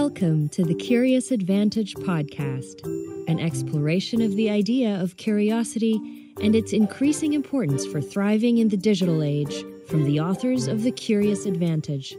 Welcome to the Curious Advantage podcast, an exploration of the idea of curiosity and its increasing importance for thriving in the digital age from the authors of The Curious Advantage.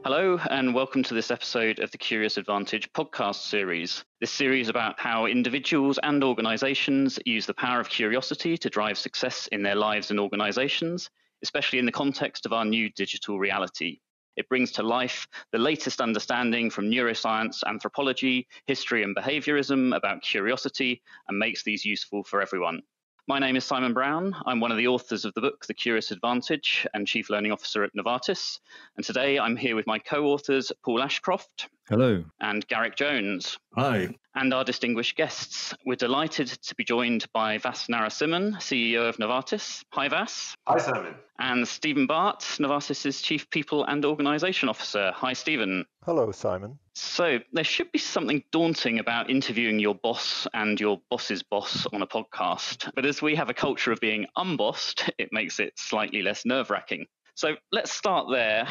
Hello, and welcome to this episode of the Curious Advantage podcast series. This series is about how individuals and organizations use the power of curiosity to drive success in their lives and organizations, especially in the context of our new digital reality. It brings to life the latest understanding from neuroscience, anthropology, history, and behaviourism about curiosity and makes these useful for everyone. My name is Simon Brown. I'm one of the authors of the book, The Curious Advantage, and Chief Learning Officer at Novartis. And today I'm here with my co-authors, Paul Ashcroft. Hello. And Garrick Jones. Hi. And our distinguished guests. We're delighted to be joined by Vas Narasimhan, CEO of Novartis. Hi, Vas. Hi, Simon. And Stephen Baert, Novartis' Chief People and Organisation Officer. Hi, Stephen. Hello, Simon. So there should be something daunting about interviewing your boss and your boss's boss on a podcast. But as we have a culture of being unbossed, it makes it slightly less nerve-wracking. So let's start there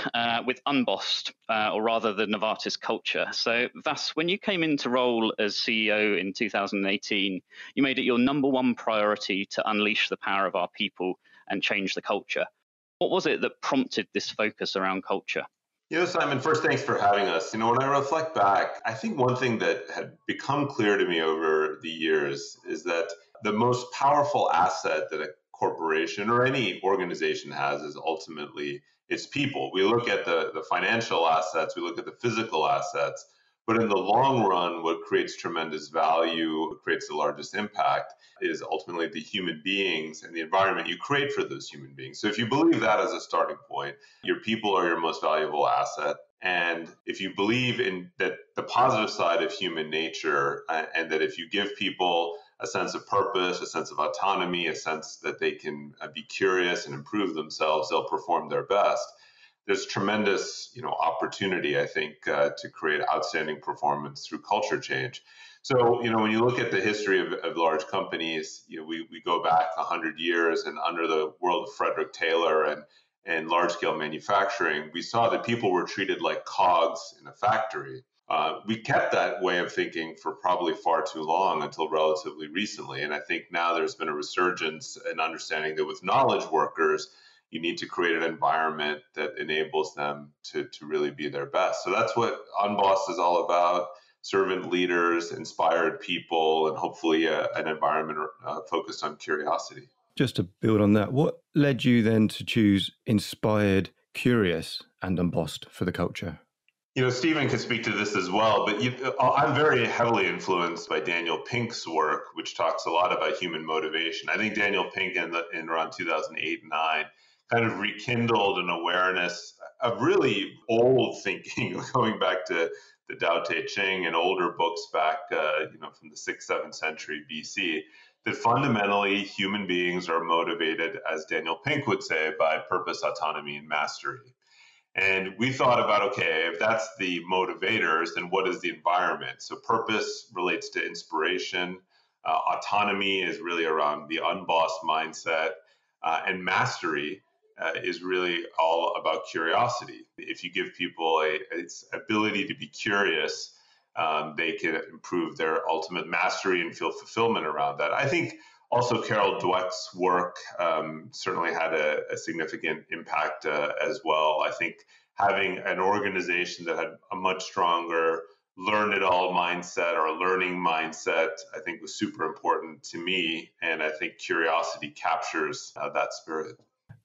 with Unbossed, or rather the Novartis culture. So Vas, when you came into role as CEO in 2018, you made it your number one priority to unleash the power of our people and change the culture. What was it that prompted this focus around culture? Simon, first, thanks for having us. When I reflect back, I think one thing that had become clear to me over the years is that the most powerful asset that a corporation or any organization has is ultimately its people. We look at the financial assets, we look at the physical assets, but in the long run, what creates tremendous value, what creates the largest impact is ultimately the human beings and the environment you create for those human beings. So if you believe that as a starting point, your people are your most valuable asset. And if you believe in that the positive side of human nature, and that if you give people a sense of purpose, a sense of autonomy, a sense that they can be curious and improve themselves, they'll perform their best. There's tremendous, opportunity, I think, to create outstanding performance through culture change. So, when you look at the history of large companies, we go back 100 years, and under the world of Frederick Taylor and large-scale manufacturing, we saw that people were treated like cogs in a factory. We kept that way of thinking for probably far too long until relatively recently. And I think now there's been a resurgence in understanding that with knowledge workers, you need to create an environment that enables them to really be their best. So that's what Unbossed is all about: servant leaders, inspired people, and hopefully an environment focused on curiosity. Just to build on that, what led you then to choose Inspired, Curious, and Unbossed for the culture? Stephen can speak to this as well, but I'm very heavily influenced by Daniel Pink's work, which talks a lot about human motivation. I think Daniel Pink in around 2008 and 9 kind of rekindled an awareness of really old thinking, going back to the Tao Te Ching and older books back, from the 6th, 7th century BC, that fundamentally human beings are motivated, as Daniel Pink would say, by purpose, autonomy, and mastery. And we thought about, okay, if that's the motivators, then what is the environment? So purpose relates to inspiration. Autonomy is really around the unbossed mindset. And mastery is really all about curiosity. If you give people its ability to be curious, they can improve their ultimate mastery and feel fulfillment around that. I think also Carol Dweck's work certainly had a significant impact as well. I think having an organization that had a much stronger learn-it-all mindset or a learning mindset, I think was super important to me. And I think curiosity captures that spirit.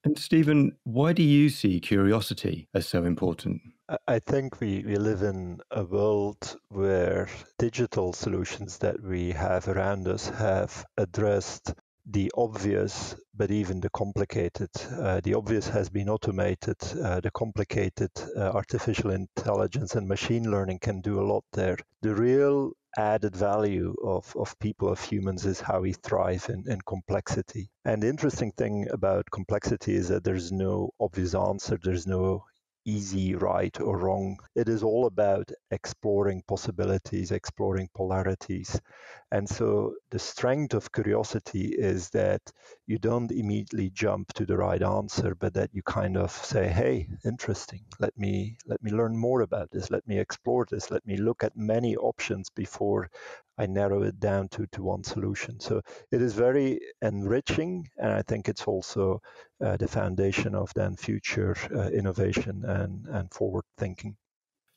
And Stephen, why do you see curiosity as so important? I think we live in a world where digital solutions that we have around us have addressed the obvious, but even the complicated. The obvious has been automated. The complicated, artificial intelligence and machine learning can do a lot there. The real added value of people, of humans, is how we thrive in complexity. And the interesting thing about complexity is that there's no obvious answer. There's no easy right or wrong. It is all about exploring possibilities, exploring polarities. And so the strength of curiosity is that you don't immediately jump to the right answer, but that you kind of say, hey, interesting, let me learn more about this, let me explore this, let me look at many options before I narrow it down to one solution. So it is very enriching, and I think it's also the foundation of then future innovation and forward thinking.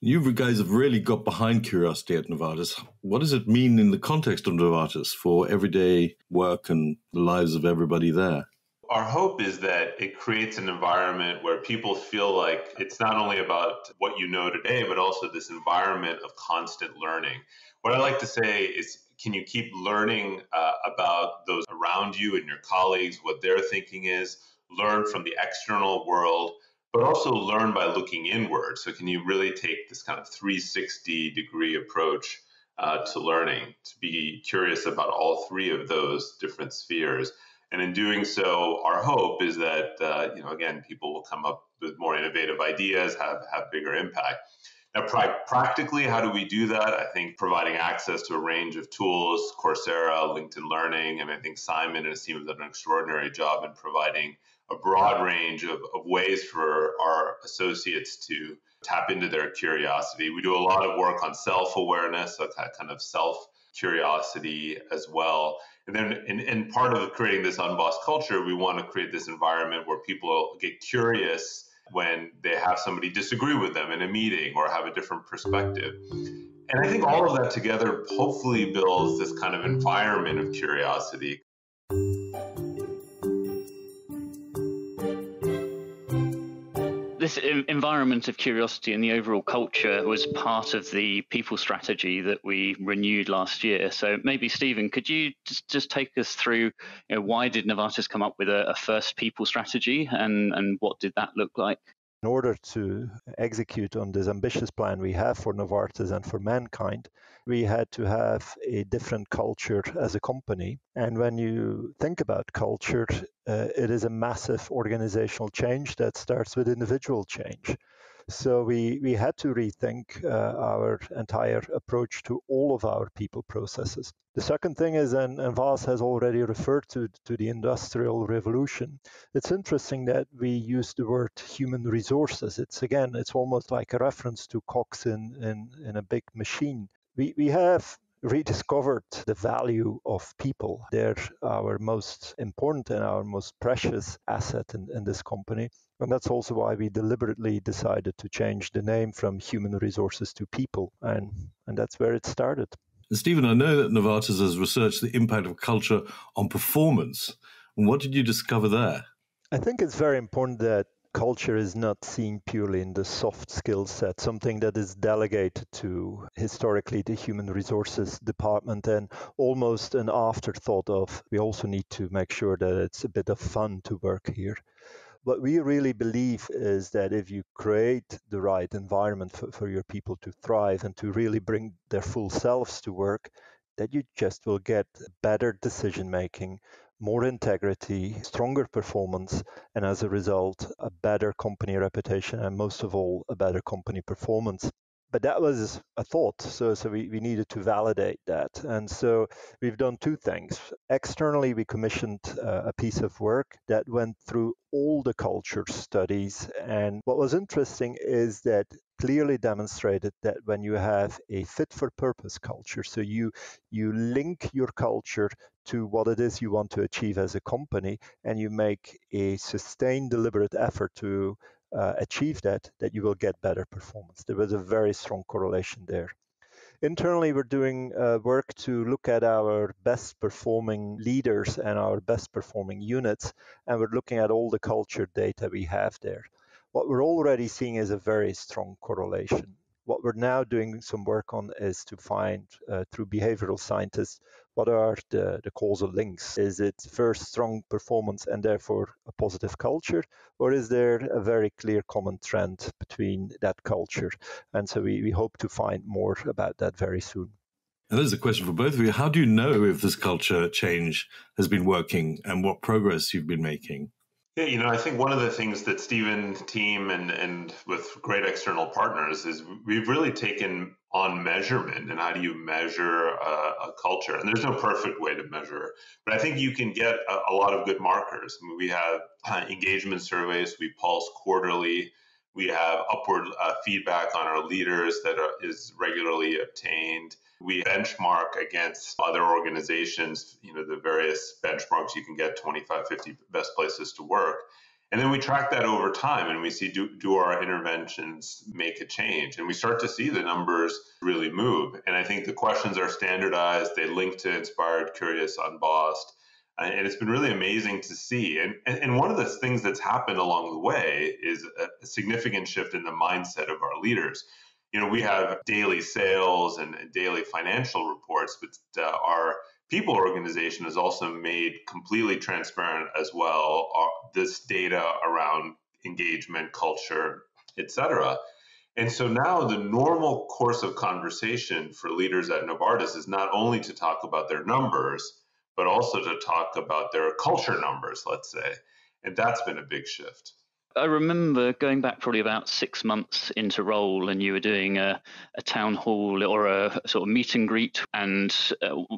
You guys have really got behind curiosity at Novartis. What does it mean in the context of Novartis for everyday work and the lives of everybody there? Our hope is that it creates an environment where people feel like it's not only about what you know today, but also this environment of constant learning. What I like to say is, can you keep learning about those around you and your colleagues, what their thinking is, learn from the external world, but also learn by looking inward. So can you really take this kind of 360-degree approach to learning, to be curious about all three of those different spheres? And in doing so, our hope is that, again, people will come up with more innovative ideas, have bigger impact. Now, practically, how do we do that? I think providing access to a range of tools, Coursera, LinkedIn Learning, and I think Simon and his team have done an extraordinary job in providing a broad range of ways for our associates to tap into their curiosity. We do a lot of work on self-awareness, so kind of self-curiosity as well. And then in part of creating this Unbossed culture, we want to create this environment where people get curious when they have somebody disagree with them in a meeting or have a different perspective. And I think all of that together hopefully builds this kind of environment of curiosity. This environment of curiosity and the overall culture was part of the people strategy that we renewed last year. So maybe, Stephen, could you just take us through, why did Novartis come up with a first people strategy, and what did that look like? In order to execute on this ambitious plan we have for Novartis and for mankind, we had to have a different culture as a company. And when you think about culture, it is a massive organizational change that starts with individual change. So we had to rethink our entire approach to all of our people processes. The second thing is, and Vas has already referred to the Industrial Revolution, it's interesting that we use the word human resources. It's almost like a reference to cogs in a big machine. We have rediscovered the value of people. They're our most important and our most precious asset in this company. And that's also why we deliberately decided to change the name from human resources to people. And that's where it started. And Stephen, I know that Novartis has researched the impact of culture on performance. And what did you discover there? I think it's very important that culture is not seen purely in the soft skill set, something that is delegated to historically the human resources department and almost an afterthought of we also need to make sure that it's a bit of fun to work here. What we really believe is that if you create the right environment for your people to thrive and to really bring their full selves to work, that you just will get better decision making, more integrity, stronger performance, and as a result, a better company reputation, and most of all, a better company performance. But that was a thought, so we needed to validate that. And so we've done two things. Externally, we commissioned a piece of work that went through all the culture studies. And what was interesting is that clearly demonstrated that when you have a fit-for-purpose culture, so you link your culture to what it is you want to achieve as a company, and you make a sustained, deliberate effort to achieve that you will get better performance. There was a very strong correlation there. Internally, we're doing work to look at our best performing leaders and our best performing units, and we're looking at all the culture data we have there. What we're already seeing is a very strong correlation. What we're now doing some work on is to find, through behavioral scientists, what are the causal links? Is it first strong performance and therefore a positive culture, or is there a very clear common trend between that culture? And so we hope to find more about that very soon. And there's a question for both of you. How do you know if this culture change has been working and what progress you've been making? Yeah, I think one of the things that Stephen team and with great external partners is we've really taken on measurement and how do you measure a culture. And there's no perfect way to measure, but I think you can get a lot of good markers. I mean, we have engagement surveys, we pulse quarterly, we have upward feedback on our leaders that is regularly obtained. We benchmark against other organizations, the various benchmarks you can get, 25, 50 best places to work. And then we track that over time and we see do our interventions make a change? And we start to see the numbers really move. And I think the questions are standardized, they link to Inspired, Curious, Unbossed. And it's been really amazing to see. And one of the things that's happened along the way is a significant shift in the mindset of our leaders. We have daily sales and daily financial reports, but our people organization has also made completely transparent as well this data around engagement, culture, etc. And so now the normal course of conversation for leaders at Novartis is not only to talk about their numbers, but also to talk about their culture numbers, let's say. And that's been a big shift. I remember going back probably about 6 months into role, and you were doing a town hall or a sort of meet and greet. And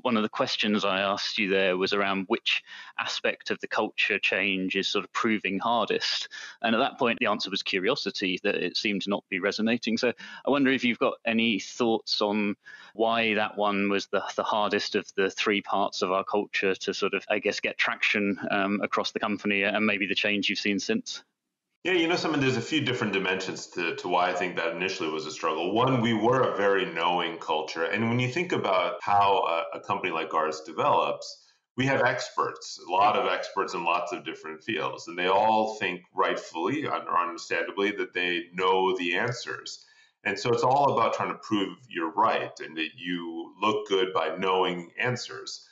one of the questions I asked you there was around which aspect of the culture change is sort of proving hardest. And at that point, the answer was curiosity, that it seemed to not be resonating. So I wonder if you've got any thoughts on why that one was the hardest of the three parts of our culture to sort of, I guess, get traction across the company, and maybe the change you've seen since. Yeah, Simon, there's a few different dimensions to why I think that initially was a struggle. One, we were a very knowing culture. And when you think about how a company like ours develops, we have experts, a lot of experts in lots of different fields. And they all think rightfully or understandably that they know the answers. And so it's all about trying to prove you're right and that you look good by knowing answers.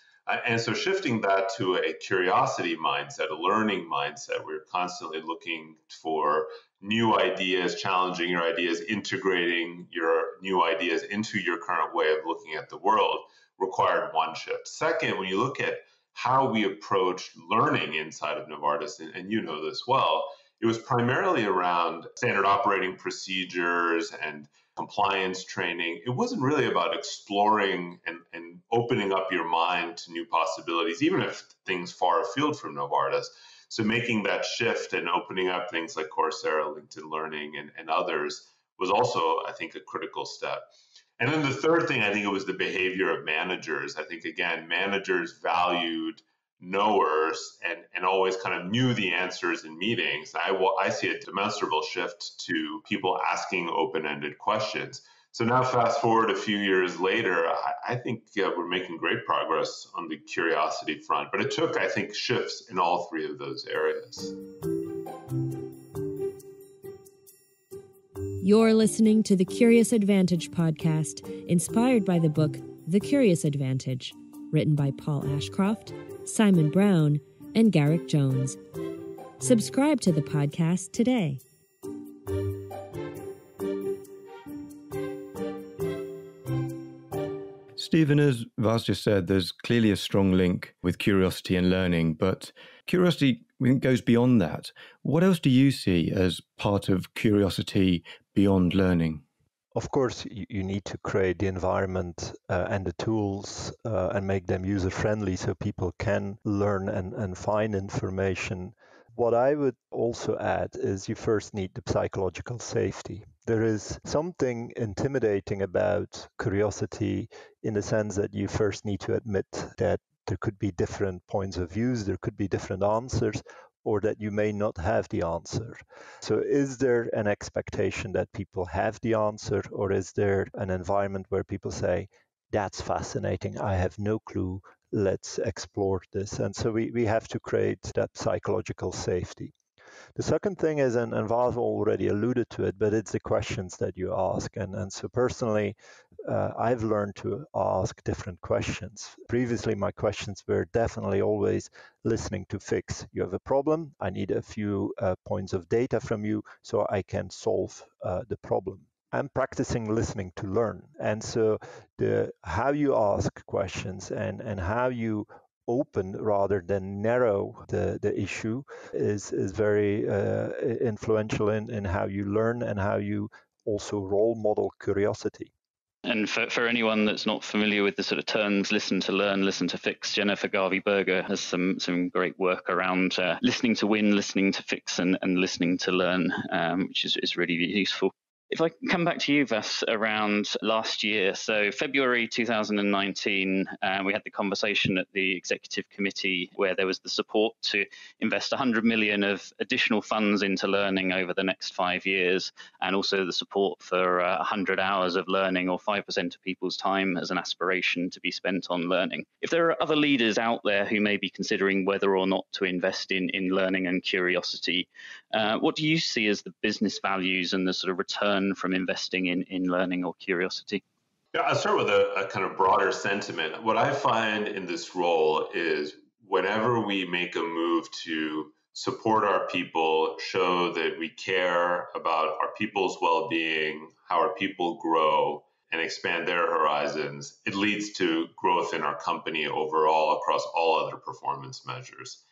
And so shifting that to a curiosity mindset, a learning mindset, we're constantly looking for new ideas, challenging your ideas, integrating your new ideas into your current way of looking at the world required one shift. Second, when you look at how we approach learning inside of Novartis, and you know this well, it was primarily around standard operating procedures and compliance training. It wasn't really about exploring and opening up your mind to new possibilities, even if things far afield from Novartis. So making that shift and opening up things like Coursera, LinkedIn Learning, and others was also, I think, a critical step. And then the third thing, I think it was the behavior of managers. I think, again, managers valued knowers and always kind of knew the answers in meetings. I see a demonstrable shift to people asking open-ended questions. So now fast forward a few years later, I think we're making great progress on the curiosity front, but it took, I think, shifts in all three of those areas. You're listening to the Curious Advantage podcast, inspired by the book The Curious Advantage, written by Paul Ashcroft, Simon Brown, and Garrick Jones. Subscribe to the podcast today. Stephen, as Vas just said, there's clearly a strong link with curiosity and learning, but curiosity goes beyond that. What else do you see as part of curiosity beyond learning? Of course, you need to create the environment and the tools and make them user-friendly so people can learn and find information. What I would also add is you first need the psychological safety. There is something intimidating about curiosity in the sense that you first need to admit that there could be different points of views, there could be different answers, or that you may not have the answer. So is there an expectation that people have the answer, or is there an environment where people say, that's fascinating, I have no clue, let's explore this? And so we have to create that psychological safety. The second thing is, and Vas already alluded to it, but it's the questions that you ask. And so personally, I've learned to ask different questions. Previously, my questions were definitely always listening to fix. You have a problem, I need a few points of data from you so I can solve the problem. I'm practicing listening to learn. And so how you ask questions and how you open rather than narrow the issue is very influential in how you learn and how you also role model curiosity. And for anyone that's not familiar with the sort of terms listen to learn, listen to fix, Jennifer Garvey-Berger has some great work around listening to win, listening to fix, and listening to learn, which is really useful. If I can come back to you, Vas, around last year. So February 2019, we had the conversation at the executive committee where there was the support to invest 100 million of additional funds into learning over the next 5 years, and also the support for 100 hours of learning, or 5% of people's time as an aspiration to be spent on learning. If there are other leaders out there who may be considering whether or not to invest in learning and curiosity, what do you see as the business values and the sort of return from investing in learning or curiosity? Yeah, I'll start with a kind of broader sentiment. What I find in this role is whenever we make a move to support our people, show that we care about our people's well-being, how our people grow, and expand their horizons, it leads to growth in our company overall across all other performance measures.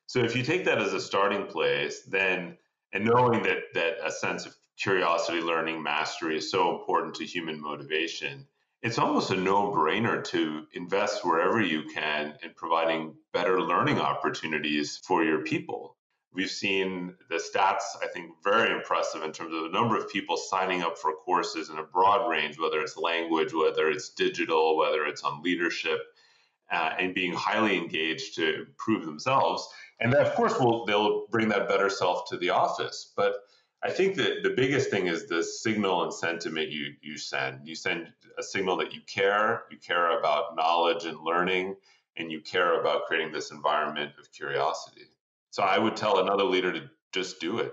So if you take that as a starting place, then, and knowing that a sense of curiosity, learning, mastery is so important to human motivation, it's almost a no-brainer to invest wherever you can in providing better learning opportunities for your people. We've seen the stats, I think, very impressive in terms of the number of people signing up for courses in a broad range, whether it's language, whether it's digital, whether it's on leadership, and being highly engaged to improve themselves. And that, of course, they'll bring that better self to the office. But I think that the biggest thing is the signal and sentiment you send. You send a signal that you care about knowledge and learning, and you care about creating this environment of curiosity. So I would tell another leader to just do it.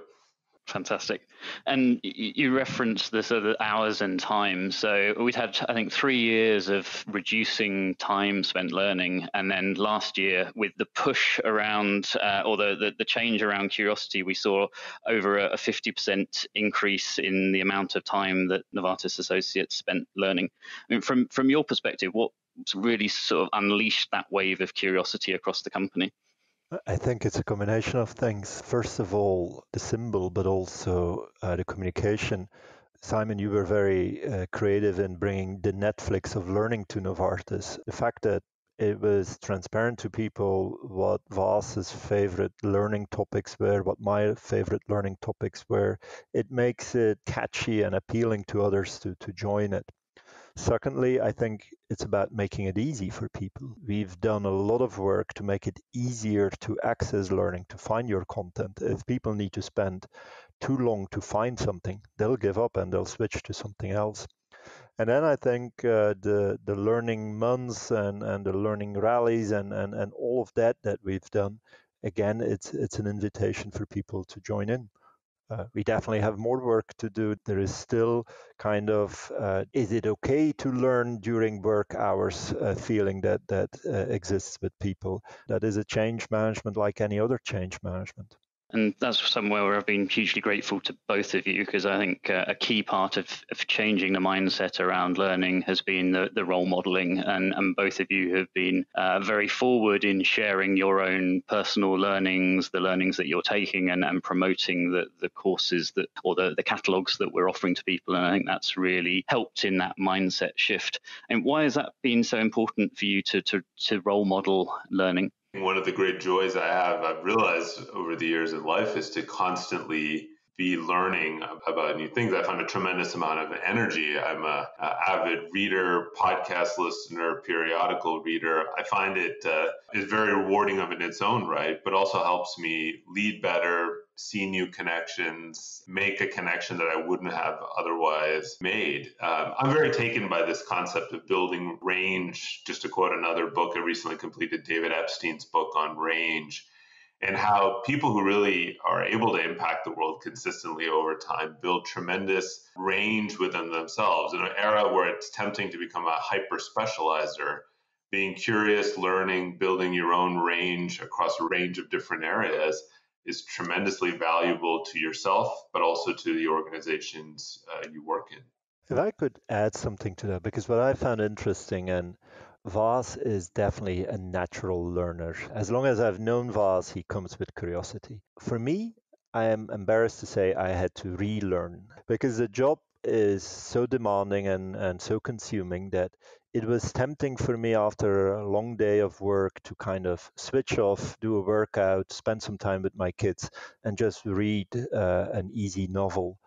Fantastic. And you referenced the sort of hours and time. So we'd had, I think, 3 years of reducing time spent learning. And then last year, with the push around, or the change around curiosity, we saw over a 50% increase in the amount of time that Novartis associates spent learning. I mean, from your perspective, what really sort of unleashed that wave of curiosity across the company? I think it's a combination of things. First of all, the symbol, but also the communication. Simon, you were very creative in bringing the Netflix of learning to Novartis. The fact that it was transparent to people what Vas's favorite learning topics were, what my favorite learning topics were, it makes it catchy and appealing to others to join it. Secondly, I think it's about making it easy for people. We've done a lot of work to make it easier to access learning, to find your content. If people need to spend too long to find something, they'll give up and they'll switch to something else. And then I think the learning months and the learning rallies and all of that we've done, again, it's an invitation for people to join in. We definitely have more work to do. There is still kind of, is it okay to learn during work hours feeling that exists with people. That is a change management like any other change management. And that's somewhere where I've been hugely grateful to both of you, because I think a key part of changing the mindset around learning has been the role modeling. And both of you have been very forward in sharing your own personal learnings, the learnings that you're taking, and promoting the courses or the catalogues that we're offering to people. And I think that's really helped in that mindset shift. And why has that been so important for you to role model learning? One of the great joys I've realized over the years of life is to constantly be learning about new things. I find a tremendous amount of energy. I'm an avid reader, podcast listener, periodical reader. I find it is very rewarding in its own right, but also helps me lead better, see new connections, make a connection that I wouldn't have otherwise made. I'm very taken by this concept of building range. Just to quote another book I recently completed, David Epstein's book on range, and how people who really are able to impact the world consistently over time build tremendous range within themselves. In an era where it's tempting to become a hyper-specializer, being curious, learning, building your own range across a range of different areas is tremendously valuable to yourself, but also to the organizations you work in. If I could add something to that, because what I found interesting, and Vas is definitely a natural learner. As long as I've known Vas, he comes with curiosity. For me, I am embarrassed to say I had to relearn because the job is so demanding and so consuming that it was tempting for me after a long day of work to kind of switch off, do a workout, spend some time with my kids, and just read an easy novel.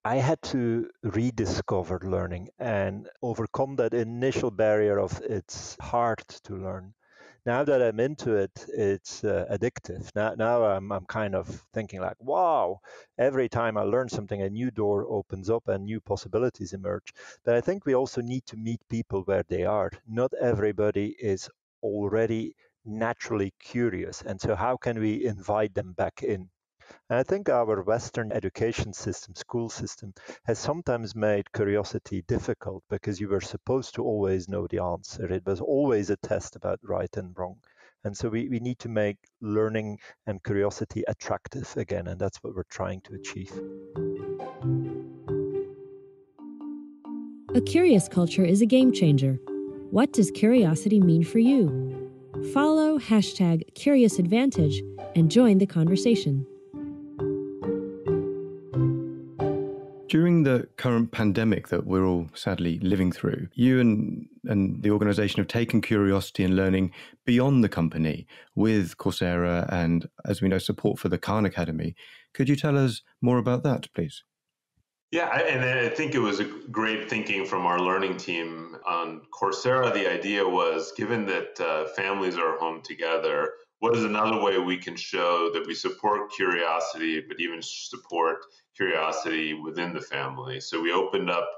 I had to rediscover learning and overcome that initial barrier of it's hard to learn. Now that I'm into it, it's addictive. Now I'm kind of thinking like, wow, every time I learn something, a new door opens up and new possibilities emerge. But I think we also need to meet people where they are. Not everybody is already naturally curious. And so how can we invite them back in? And I think our Western education system, school system, has sometimes made curiosity difficult because you were supposed to always know the answer. It was always a test about right and wrong. And so we need to make learning and curiosity attractive again, and that's what we're trying to achieve. A curious culture is a game changer. What does curiosity mean for you? Follow #CuriousAdvantage and join the conversation. During the current pandemic that we're all sadly living through, you and the organization have taken curiosity and learning beyond the company with Coursera and, as we know, support for the Khan Academy. Could you tell us more about that, please? Yeah, and I think it was a great thinking from our learning team on Coursera. The idea was, given that families are home together, what is another way we can show that we support curiosity, but even support curiosity within the family? So we opened up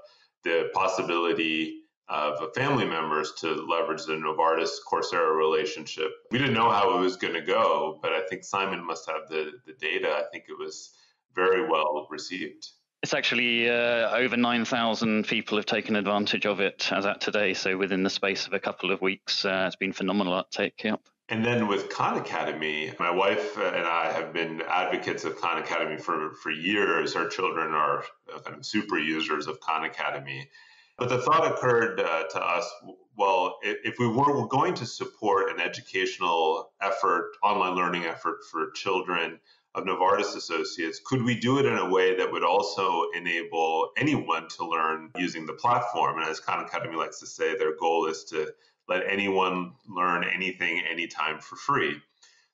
the possibility of family members to leverage the Novartis Coursera relationship. We didn't know how it was going to go, but I think Simon must have the data. I think it was very well received. It's actually over 9,000 people have taken advantage of it as at today. So within the space of a couple of weeks, it's been phenomenal uptake. Yep. And then with Khan Academy, my wife and I have been advocates of Khan Academy for years. Our children are kind of super users of Khan Academy. But the thought occurred to us, well, if we were going to support an educational effort, online learning effort for children of Novartis associates, could we do it in a way that would also enable anyone to learn using the platform? And as Khan Academy likes to say, their goal is to let anyone learn anything, anytime for free.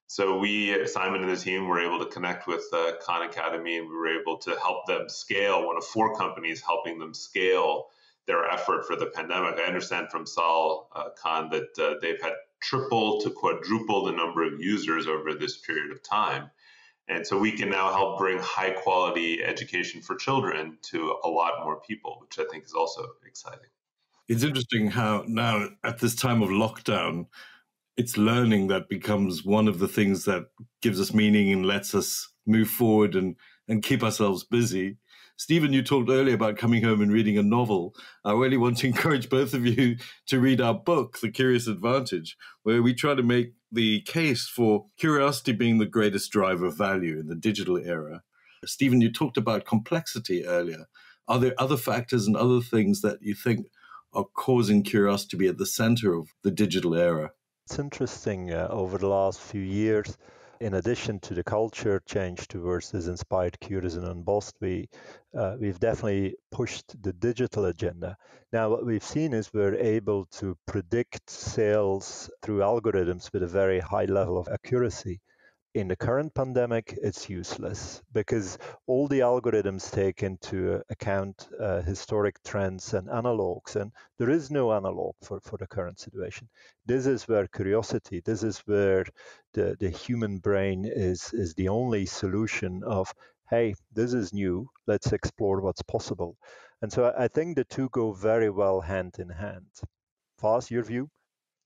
So we, Simon and the team, were able to connect with Khan Academy, and we were able to help them scale, one of 4 companies helping them scale their effort for the pandemic. I understand from Sal Khan that they've had triple to quadruple the number of users over this period of time. And so we can now help bring high quality education for children to a lot more people, which I think is also exciting. It's interesting how now at this time of lockdown, it's learning that becomes one of the things that gives us meaning and lets us move forward and keep ourselves busy. Stephen, you talked earlier about coming home and reading a novel. I really want to encourage both of you to read our book, The Curious Advantage, where we try to make the case for curiosity being the greatest driver of value in the digital era. Stephen, you talked about complexity earlier. Are there other factors and other things that you think are causing curiosity to be at the center of the digital era? It's interesting over the last few years, in addition to the culture change towards this inspired curious and unbossed, we've definitely pushed the digital agenda. Now, what we've seen is we're able to predict sales through algorithms with a very high level of accuracy. In the current pandemic, it's useless because all the algorithms take into account historic trends and analogs, and there is no analog for the current situation. This is where curiosity, this is where the human brain is the only solution of, hey, this is new, let's explore what's possible. And so I think the two go very well hand in hand. Vas, your view?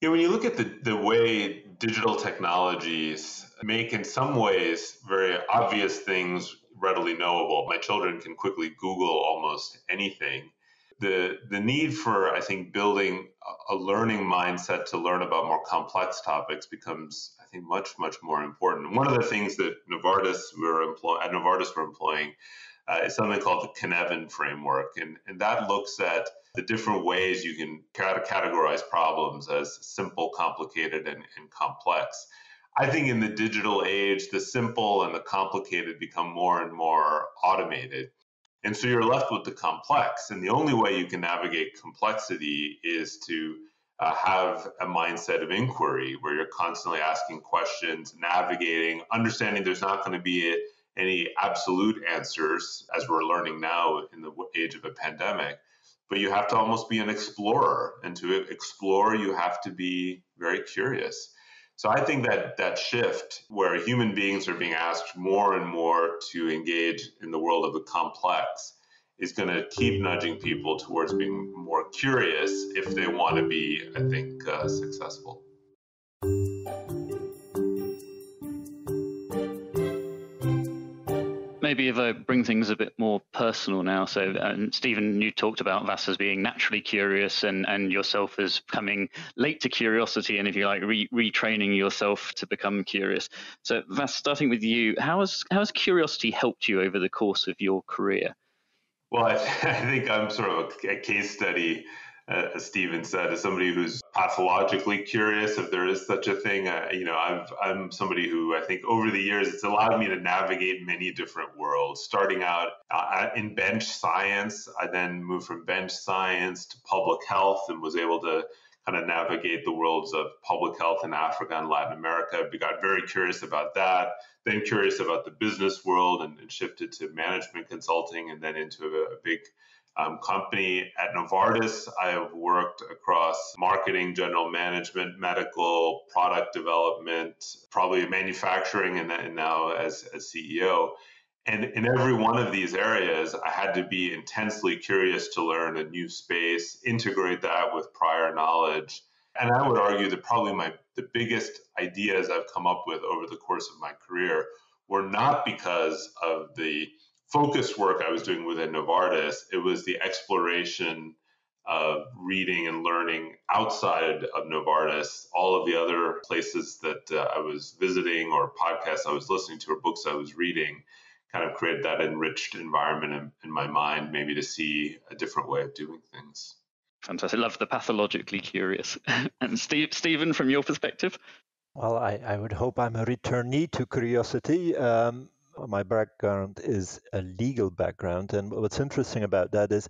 Yeah, when you look at the way digital technologies make, in some ways, very obvious things readily knowable. My children can quickly Google almost anything. The need for, I think, building a learning mindset to learn about more complex topics becomes, I think, much, much more important. One of the things that Novartis we're employing is something called the Cynefin framework, and that looks at the different ways you can categorize problems as simple, complicated, and complex. I think in the digital age, the simple and the complicated become more and more automated. And so you're left with the complex. And the only way you can navigate complexity is to have a mindset of inquiry where you're constantly asking questions, navigating, understanding there's not going to be any absolute answers, as we're learning now in the age of a pandemic. But you have to almost be an explorer. And to explore, you have to be very curious. So I think that shift where human beings are being asked more and more to engage in the world of the complex is going to keep nudging people towards being more curious if they want to be, I think, successful. Maybe if I bring things a bit more personal now. So, Stephen, you talked about Vas as being naturally curious and yourself as coming late to curiosity and, if you like, retraining yourself to become curious. So, Vas, starting with you, how has curiosity helped you over the course of your career? Well, I think I'm sort of a case study, as Stephen said, as somebody who's pathologically curious, if there is such a thing. I'm somebody who I think over the years, it's allowed me to navigate many different worlds, starting out in bench science. I then moved from bench science to public health and was able to kind of navigate the worlds of public health in Africa and Latin America. We got very curious about that, then curious about the business world and shifted to management consulting and then into a big company at Novartis. I have worked across marketing, general management, medical, product development, probably manufacturing, and now as CEO. And in every one of these areas, I had to be intensely curious to learn a new space, integrate that with prior knowledge. And I would argue that probably the biggest ideas I've come up with over the course of my career were not because of the focused work I was doing within Novartis. It was the exploration of reading and learning outside of Novartis, all of the other places that I was visiting or podcasts I was listening to or books I was reading, kind of created that enriched environment in my mind, maybe to see a different way of doing things. Fantastic. Love the pathologically curious. And Stephen, from your perspective? Well, I would hope I'm a returnee to curiosity. My background is a legal background. And what's interesting about that is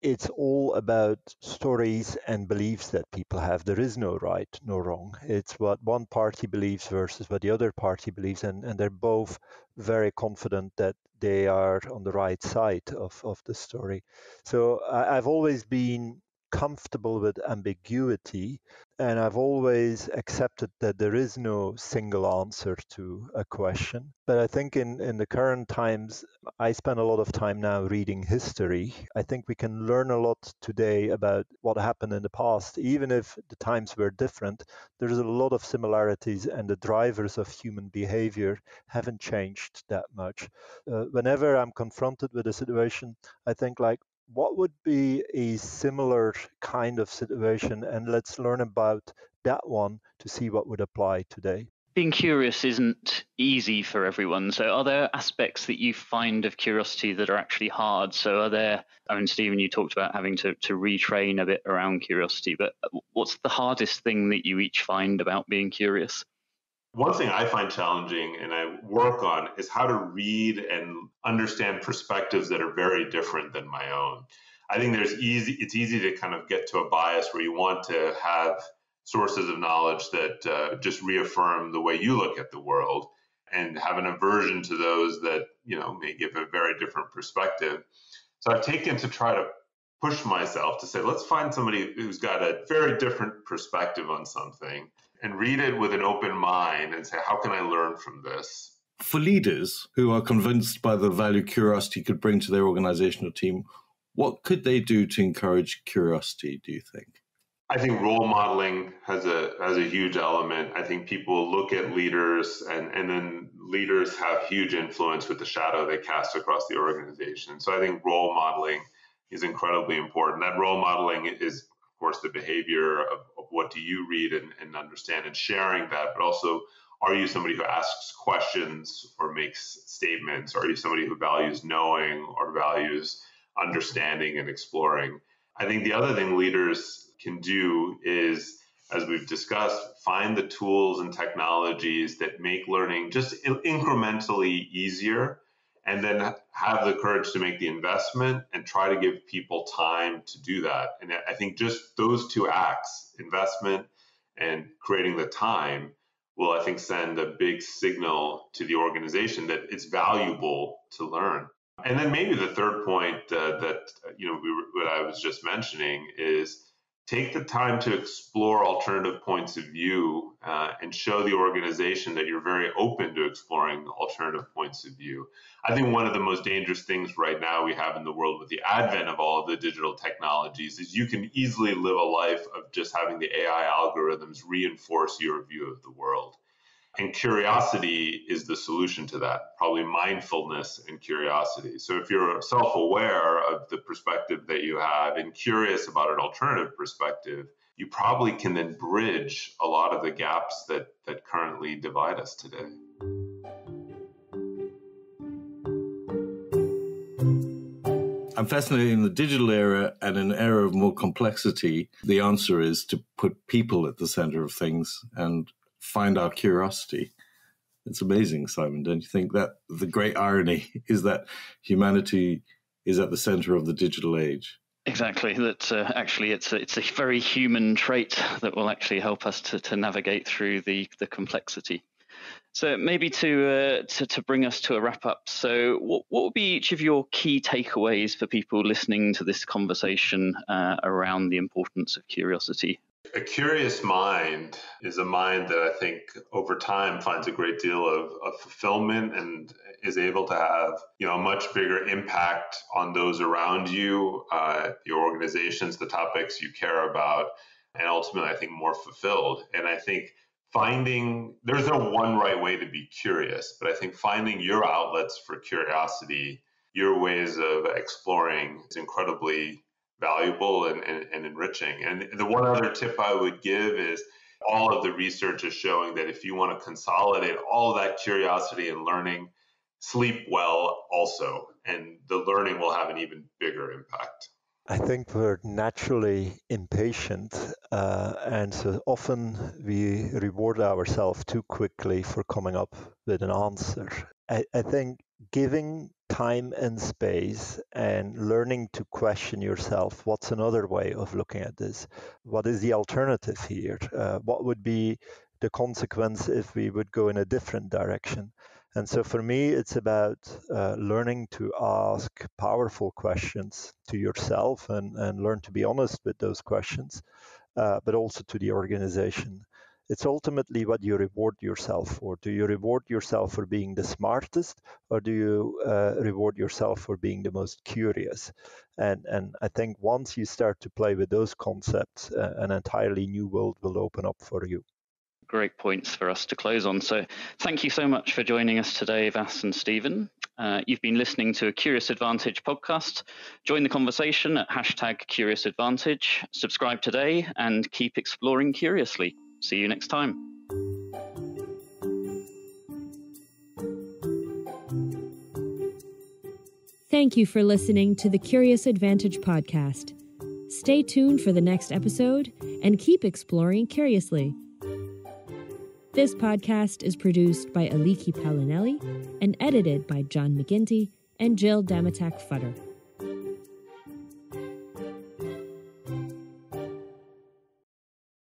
it's all about stories and beliefs that people have. There is no right, no wrong. It's what one party believes versus what the other party believes. And they're both very confident that they are on the right side of the story. So I've always been comfortable with ambiguity, and I've always accepted that there is no single answer to a question. But I think in the current times, I spend a lot of time now reading history. I think we can learn a lot today about what happened in the past. Even if the times were different, there's a lot of similarities, and the drivers of human behavior haven't changed that much. Whenever I'm confronted with a situation, I think like, what would be a similar kind of situation, and let's learn about that one to see what would apply today. Being curious isn't easy for everyone. So are there aspects that you find of curiosity that are actually hard? So are there, Stephen, you talked about having to retrain a bit around curiosity, but what's the hardest thing that you each find about being curious? One thing I find challenging and I work on is how to read and understand perspectives that are very different than my own. I think it's easy to kind of get to a bias where you want to have sources of knowledge that just reaffirm the way you look at the world, and have an aversion to those that, may give a very different perspective. So I've taken to try to push myself to say, let's find somebody who's got a very different perspective on something and read it with an open mind and say, how can I learn from this? For leaders who are convinced by the value curiosity could bring to their organizational team, what could they do to encourage curiosity, do you think? I think role modeling has a huge element. I think people look at leaders and then leaders have huge influence with the shadow they cast across the organization. So I think role modeling is incredibly important. That role modeling is, of course, the behavior of what do you read and understand, and sharing that, but also, are you somebody who asks questions or makes statements? Are you somebody who values knowing or values understanding and exploring? I think the other thing leaders can do is, as we've discussed, find the tools and technologies that make learning just incrementally easier, and then have the courage to make the investment and try to give people time to do that. And I think just those two acts, investment and creating the time, will, I think, send a big signal to the organization that it's valuable to learn. And then maybe the third point what I was just mentioning is take the time to explore alternative points of view and show the organization that you're very open to exploring alternative points of view. I think one of the most dangerous things right now we have in the world with the advent of all of the digital technologies is you can easily live a life of just having the AI algorithms reinforce your view of the world. And curiosity is the solution to that, probably mindfulness and curiosity. So if you're self-aware of the perspective that you have and curious about an alternative perspective, you probably can then bridge a lot of the gaps that currently divide us today. I'm fascinated in the digital era and an era of more complexity. The answer is to put people at the center of things and find our curiosity. It's amazing, Simon, don't you think? That the great irony is that humanity is at the center of the digital age. Exactly. That actually it's a very human trait that will actually help us to navigate through the complexity. So maybe to bring us to a wrap up. So what would be each of your key takeaways for people listening to this conversation around the importance of curiosity? A curious mind is a mind that I think over time finds a great deal of fulfillment and is able to have, a much bigger impact on those around you, your organizations, the topics you care about, and ultimately, I think, more fulfilled. And I think there's no one right way to be curious, but I think finding your outlets for curiosity, your ways of exploring is incredibly valuable and enriching. And the one other tip I would give is all of the research is showing that if you want to consolidate all of that curiosity and learning, sleep well also, and the learning will have an even bigger impact. I think we're naturally impatient, and so often we reward ourselves too quickly for coming up with an answer. I think giving time and space and learning to question yourself, what's another way of looking at this? What is the alternative here? What would be the consequence if we would go in a different direction? And so for me, it's about learning to ask powerful questions to yourself and learn to be honest with those questions, but also to the organization. It's ultimately what you reward yourself for. Do you reward yourself for being the smartest, or do you reward yourself for being the most curious? And I think once you start to play with those concepts, an entirely new world will open up for you. Great points for us to close on. So thank you so much for joining us today, Vas and Stephen. You've been listening to a Curious Advantage podcast. Join the conversation at #CuriousAdvantage. Subscribe today and keep exploring curiously. See you next time. Thank you for listening to the Curious Advantage podcast. Stay tuned for the next episode and keep exploring curiously. This podcast is produced by Aliki Palinelli and edited by John McGinty and Jill Damatak-Futter.